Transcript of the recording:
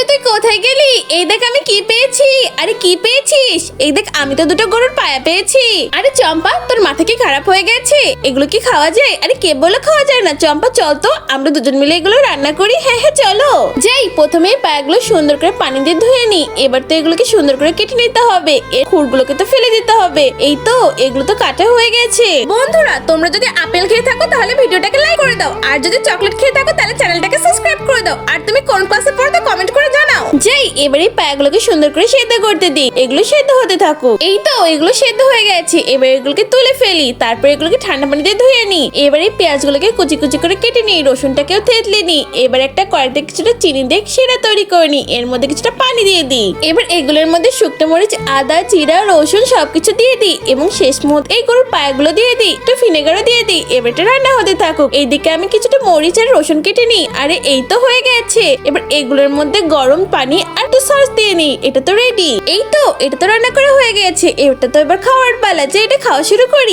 তুই কোথায় গেলি? এই দেখ আমি কি পেয়েছি। আরে কি পেয়েছিস? এই দেখ আমি তো দুটো গরুর পায়া পেয়েছি। আরে চম্পা, তোর মাথা কি খারাপ হয়ে গেছে? এগুলো কি খাওয়া যায়? আরে কে বলে খাওয়া যায় না? চম্পা চল তো, আমরা দুজন মিলে এগুলো রান্না করি। হ্যাঁ হ্যাঁ চলো। যাই, প্রথমে এই পায়াগুলো সুন্দর করে পানি দিয়ে ধুয়ে নি। এবার তো এগুলোকে সুন্দর করে কেটে নিতে হবে। এর খুরগুলোকে তো ফেলে দিতে হবে। এই তো, এগুলো তো কাটা হয়ে গেছে। বন্ধুরা, তোমরা যদি আপেল খেয়ে থাকো তাহলে ভিডিওটাকে লাইক করে দাও, আর যদি চকলেট খেয়ে থাকো তাহলে চ্যানেলটাকে সাবস্ক্রাইব করে দাও, আর তুমি কোন ক্লাসে পড়ো তা কমেন্ট করে জানাও। যাই, এবারে পায়াগুলোকে সুন্দর করে সেদ্ধ করতে দিই। এগুলো সেদ্ধ হতে থাকুক। এই তো, এগুলো সেদ্ধ হয়ে গেছে। এবার এগুলোকে তুলে ফেলি, তারপর এগুলোকে ঠান্ডা পানিতে ধুয়ে নি। এবারে পেঁয়াজগুলোকে কুচি কুচি করে কেটে নিই, রসুনটাকেও থেতলে নি। এবার একটা কড়াইতে কিছুটা চিনি দিয়ে সেরা তৈরি করে নি, এর মধ্যে কিছুটা পানি দিয়ে দিই। এবার এগুলোর মধ্যে শুকনো মরিচ, আদা, জিরা, রসুন সবকিছু দিয়ে দিই এবং শেষ মুহূর্তে এই গরুর পায়াগুলো দিয়ে দিই, একটু ভিনেগারও দিয়ে দিই। এবার এটা রান্না হতে থাকুক। এইদিকে আমি কিছুটা মরিচ আর রসুন কেটে নিই। আরে এই তো হয়ে গেছে। এবার এগুলোর মধ্যে গরম পানি আর একটু সস দিয়ে নিই। এটা তো রেডি। এই তো, এটা তো রান্না করা হয়ে গেছে। এটা তো এবার খাওয়ার পালা, যে এটা খাওয়া শুরু করি।